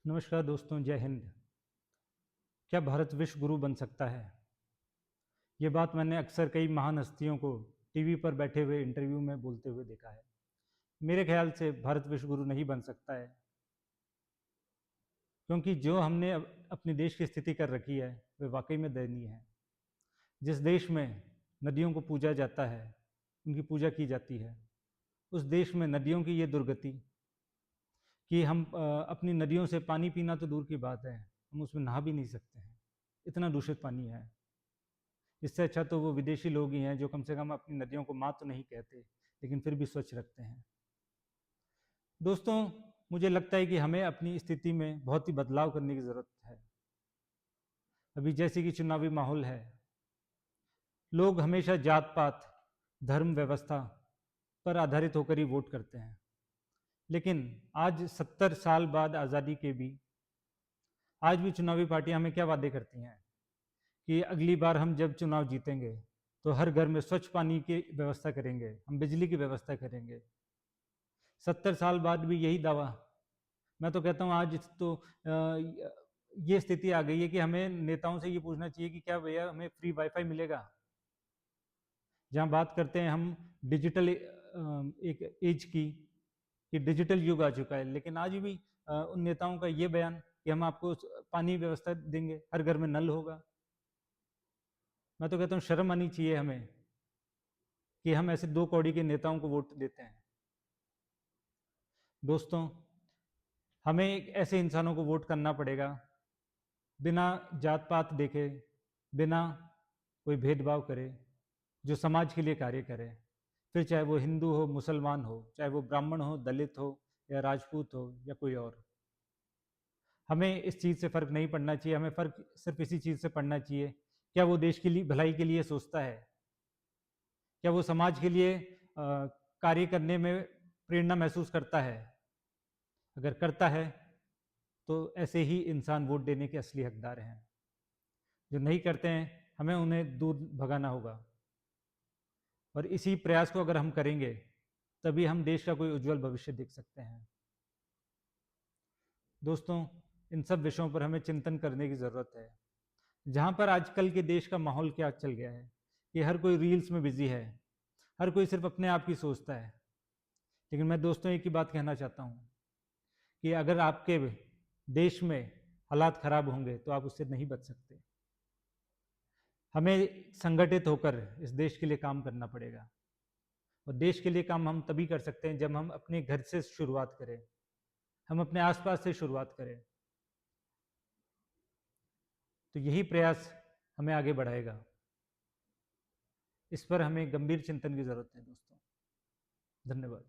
नमस्कार दोस्तों, जय हिंद। क्या भारत विश्व गुरु बन सकता है? ये बात मैंने अक्सर कई महान हस्तियों को टीवी पर बैठे हुए इंटरव्यू में बोलते हुए देखा है। मेरे ख्याल से भारत विश्व गुरु नहीं बन सकता है, क्योंकि जो हमने अपने देश की स्थिति कर रखी है वह वाकई में दयनीय है। जिस देश में नदियों को पूजा जाता है, उनकी पूजा की जाती है, उस देश में नदियों की ये दुर्गति कि हम अपनी नदियों से पानी पीना तो दूर की बात है, हम उसमें नहा भी नहीं सकते हैं। इतना दूषित पानी है। इससे अच्छा तो वो विदेशी लोग ही हैं जो कम से कम अपनी नदियों को माँ तो नहीं कहते, लेकिन फिर भी स्वच्छ रखते हैं। दोस्तों, मुझे लगता है कि हमें अपनी स्थिति में बहुत ही बदलाव करने की ज़रूरत है। अभी जैसे कि चुनावी माहौल है, लोग हमेशा जात पात, धर्म, व्यवस्था पर आधारित होकर ही वोट करते हैं। लेकिन आज 70 साल बाद आज़ादी के भी आज भी चुनावी पार्टियां हमें क्या वादे करती हैं कि अगली बार हम जब चुनाव जीतेंगे तो हर घर में स्वच्छ पानी की व्यवस्था करेंगे, हम बिजली की व्यवस्था करेंगे। 70 साल बाद भी यही दावा। मैं तो कहता हूँ आज तो ये स्थिति आ गई है कि हमें नेताओं से ये पूछना चाहिए कि क्या भैया हमें फ्री वाईफाई मिलेगा। जहाँ बात करते हैं हम डिजिटल एक एज की, कि डिजिटल युग आ चुका है, लेकिन आज भी उन नेताओं का ये बयान कि हम आपको पानी व्यवस्था देंगे, हर घर में नल होगा। मैं तो कहता हूँ शर्म आनी चाहिए हमें कि हम ऐसे दो कौड़ी के नेताओं को वोट देते हैं। दोस्तों, हमें ऐसे इंसानों को वोट करना पड़ेगा बिना जात पात देखे, बिना कोई भेदभाव करे, जो समाज के लिए कार्य करे। फिर चाहे वो हिंदू हो, मुसलमान हो, चाहे वो ब्राह्मण हो, दलित हो, या राजपूत हो, या कोई और। हमें इस चीज़ से फ़र्क नहीं पड़ना चाहिए। हमें फ़र्क सिर्फ इसी चीज़ से पड़ना चाहिए, क्या वो देश की भलाई के लिए सोचता है, क्या वो समाज के लिए कार्य करने में प्रेरणा महसूस करता है। अगर करता है तो ऐसे ही इंसान वोट देने के असली हकदार हैं। जो नहीं करते हैं, हमें उन्हें दूर भगाना होगा। और इसी प्रयास को अगर हम करेंगे, तभी हम देश का कोई उज्जवल भविष्य देख सकते हैं। दोस्तों, इन सब विषयों पर हमें चिंतन करने की ज़रूरत है। जहाँ पर आजकल के देश का माहौल क्या चल गया है कि हर कोई रील्स में बिजी है, हर कोई सिर्फ अपने आप की सोचता है। लेकिन मैं दोस्तों एक ही बात कहना चाहता हूँ कि अगर आपके देश में हालात खराब होंगे तो आप उससे नहीं बच सकते। हमें संगठित होकर इस देश के लिए काम करना पड़ेगा। और देश के लिए काम हम तभी कर सकते हैं जब हम अपने घर से शुरुआत करें, हम अपने आसपास से शुरुआत करें। तो यही प्रयास हमें आगे बढ़ाएगा। इस पर हमें गंभीर चिंतन की जरूरत है दोस्तों। धन्यवाद।